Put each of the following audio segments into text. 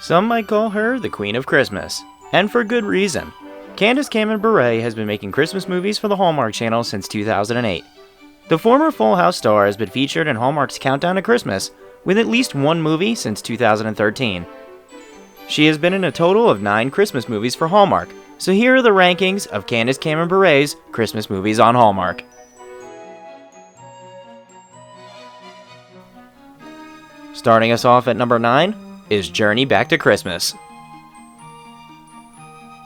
Some might call her the Queen of Christmas, and for good reason. Candace Cameron Bure has been making Christmas movies for the Hallmark Channel since 2008. The former Full House star has been featured in Hallmark's Countdown to Christmas, with at least one movie since 2013. She has been in a total of 9 Christmas movies for Hallmark, so here are the rankings of Candace Cameron Bure's Christmas movies on Hallmark. Starting us off at number 9 is Journey Back to Christmas.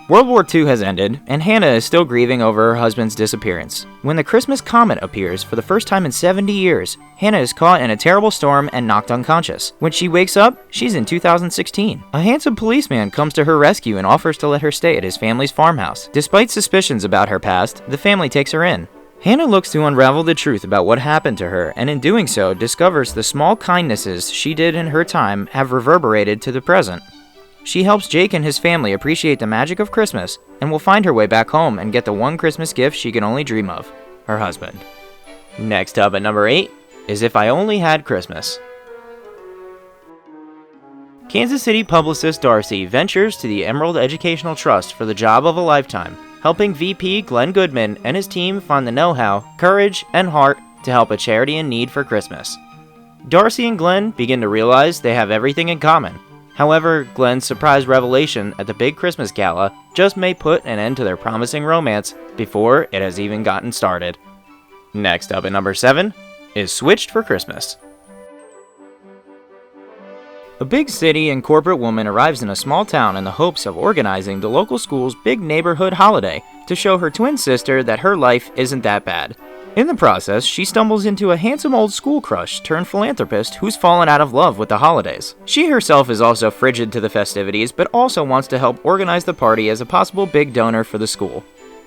World War II has ended, and Hannah is still grieving over her husband's disappearance. When the Christmas comet appears for the first time in 70 years, Hannah is caught in a terrible storm and knocked unconscious. When she wakes up, she's in 2016. A handsome policeman comes to her rescue and offers to let her stay at his family's farmhouse. Despite suspicions about her past, the family takes her in. Hannah looks to unravel the truth about what happened to her, and in doing so, discovers the small kindnesses she did in her time have reverberated to the present. She helps Jake and his family appreciate the magic of Christmas, and will find her way back home and get the one Christmas gift she can only dream of, her husband. Next up at number 8 is If I Only Had Christmas. Kansas City publicist Darcy ventures to the Emerald Educational Trust for the job of a lifetime, helping VP Glenn Goodman and his team find the know-how, courage, and heart to help a charity in need for Christmas. Darcy and Glenn begin to realize they have everything in common. However, Glenn's surprise revelation at the big Christmas gala just may put an end to their promising romance before it has even gotten started. Next up at number 7 is Switched for Christmas. A big city and corporate woman arrives in a small town in the hopes of organizing the local school's big neighborhood holiday to show her twin sister that her life isn't that bad. In the process, she stumbles into a handsome old school crush turned philanthropist who's fallen out of love with the holidays. She herself is also frigid to the festivities, but also wants to help organize the party as a possible big donor for the school.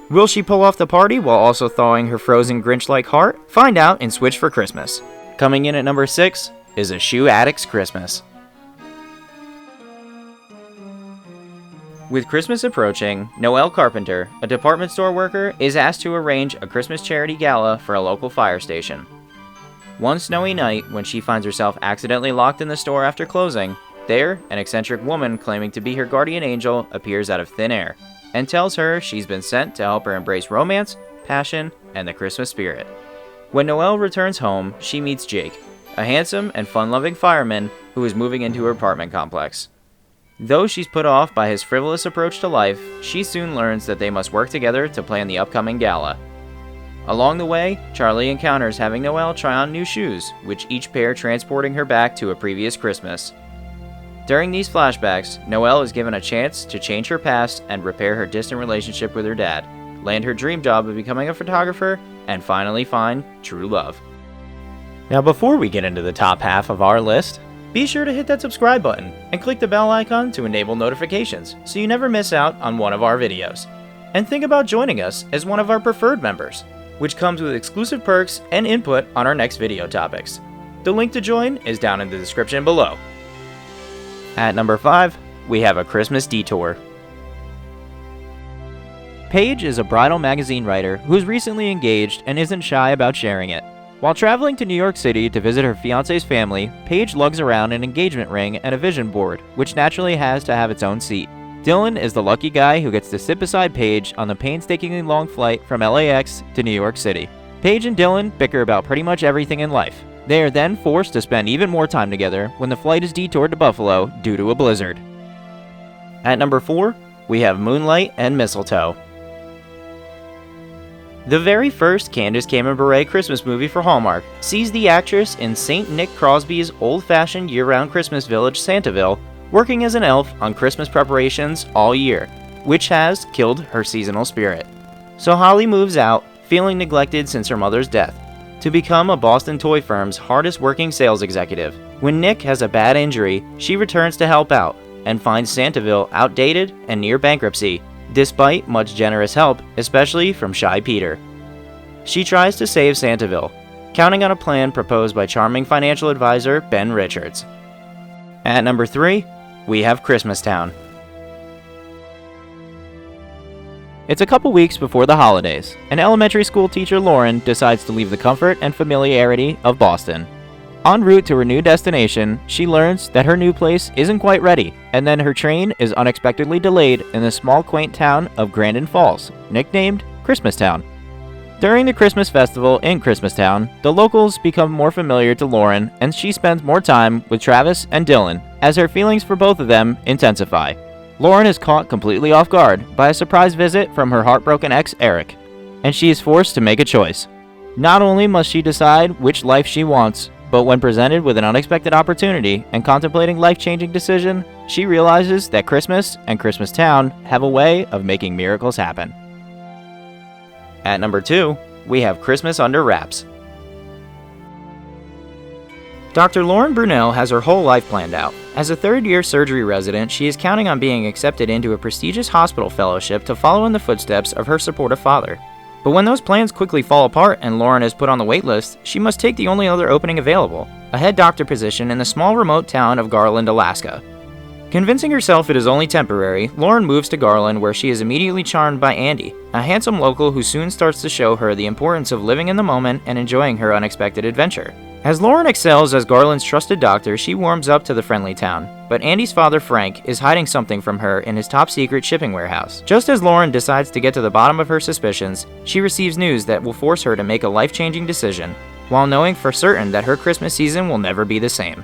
Will she pull off the party while also thawing her frozen Grinch-like heart? Find out in Switch for Christmas. Coming in at number 6 is A Shoe Addict's Christmas. With Christmas approaching, Noelle Carpenter, a department store worker, is asked to arrange a Christmas charity gala for a local fire station. One snowy night, when she finds herself accidentally locked in the store after closing, there, an eccentric woman claiming to be her guardian angel appears out of thin air and tells her she's been sent to help her embrace romance, passion, and the Christmas spirit. When Noelle returns home, she meets Jake, a handsome and fun-loving fireman who is moving into her apartment complex. Though she's put off by his frivolous approach to life, she soon learns that they must work together to plan the upcoming gala. Along the way, Charlie encounters having Noelle try on new shoes, which each pair transporting her back to a previous Christmas. During these flashbacks, Noelle is given a chance to change her past and repair her distant relationship with her dad, land her dream job of becoming a photographer, and finally find true love. Now before we get into the top half of our list, be sure to hit that subscribe button and click the bell icon to enable notifications so you never miss out on one of our videos. And think about joining us as one of our preferred members, which comes with exclusive perks and input on our next video topics. The link to join is down in the description below. At number 5, we have A Christmas Detour. Paige is a bridal magazine writer who's recently engaged and isn't shy about sharing it. While traveling to New York City to visit her fiancé's family, Paige lugs around an engagement ring and a vision board, which naturally has to have its own seat. Dylan is the lucky guy who gets to sit beside Paige on the painstakingly long flight from LAX to New York City. Paige and Dylan bicker about pretty much everything in life. They are then forced to spend even more time together when the flight is detoured to Buffalo due to a blizzard. At number 4, we have Moonlight and Mistletoe. The very first Candace Cameron Bure Christmas movie for Hallmark sees the actress in St. Nick Crosby's old-fashioned year-round Christmas village, Santaville, working as an elf on Christmas preparations all year, which has killed her seasonal spirit. So Holly moves out, feeling neglected since her mother's death, to become a Boston toy firm's hardest-working sales executive. When Nick has a bad injury, she returns to help out, and finds Santaville outdated and near bankruptcy, despite much generous help, especially from Shy Peter. She tries to save Santaville, counting on a plan proposed by charming financial advisor Ben Richards. At number 3, we have Christmastown. It's a couple weeks before the holidays, and elementary school teacher Lauren decides to leave the comfort and familiarity of Boston. En route to her new destination, she learns that her new place isn't quite ready, and then her train is unexpectedly delayed in the small quaint town of Grandin Falls, nicknamed Christmastown. During the Christmas festival in Christmastown, the locals become more familiar to Lauren, and she spends more time with Travis and Dylan, as her feelings for both of them intensify. Lauren is caught completely off guard by a surprise visit from her heartbroken ex Eric, and she is forced to make a choice. Not only must she decide which life she wants, but when presented with an unexpected opportunity and contemplating life-changing decision, she realizes that Christmas and Christmastown have a way of making miracles happen. At number 2, we have Christmas Under Wraps. Dr. Lauren Brunel has her whole life planned out. As a third-year surgery resident, she is counting on being accepted into a prestigious hospital fellowship to follow in the footsteps of her supportive father. But when those plans quickly fall apart and Lauren is put on the wait list, she must take the only other opening available, a head doctor position in the small remote town of Garland, Alaska. Convincing herself it is only temporary, Lauren moves to Garland, where she is immediately charmed by Andy, a handsome local who soon starts to show her the importance of living in the moment and enjoying her unexpected adventure. As Lauren excels as Garland's trusted doctor, she warms up to the friendly town, but Andy's father, Frank, is hiding something from her in his top-secret shipping warehouse. Just as Lauren decides to get to the bottom of her suspicions, she receives news that will force her to make a life-changing decision, while knowing for certain that her Christmas season will never be the same.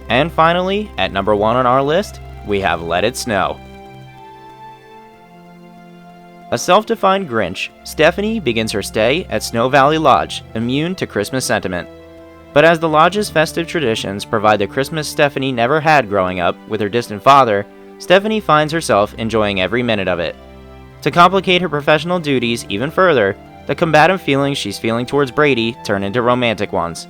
And finally, at number 1 on our list, we have Let It Snow. A self-defined Grinch, Stephanie begins her stay at Snow Valley Lodge, immune to Christmas sentiment. But as the lodge's festive traditions provide the Christmas Stephanie never had growing up with her distant father, Stephanie finds herself enjoying every minute of it. To complicate her professional duties even further, the combative feelings she's feeling towards Brady turn into romantic ones.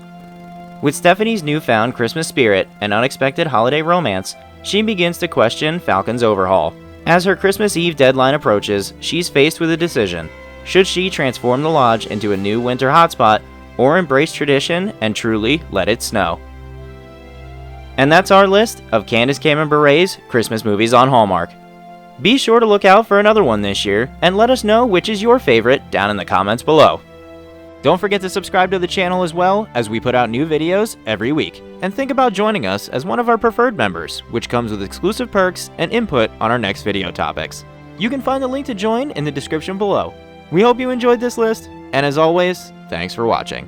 With Stephanie's newfound Christmas spirit and unexpected holiday romance, she begins to question Falcon's overhaul. As her Christmas Eve deadline approaches, she's faced with a decision. Should she transform the lodge into a new winter hotspot, or embrace tradition and truly let it snow? And that's our list of Candace Cameron Bure's Christmas movies on Hallmark. Be sure to look out for another one this year, and let us know which is your favorite down in the comments below. Don't forget to subscribe to the channel as well, as we put out new videos every week. And think about joining us as one of our preferred members, which comes with exclusive perks and input on our next video topics. You can find the link to join in the description below. We hope you enjoyed this list, and as always, thanks for watching.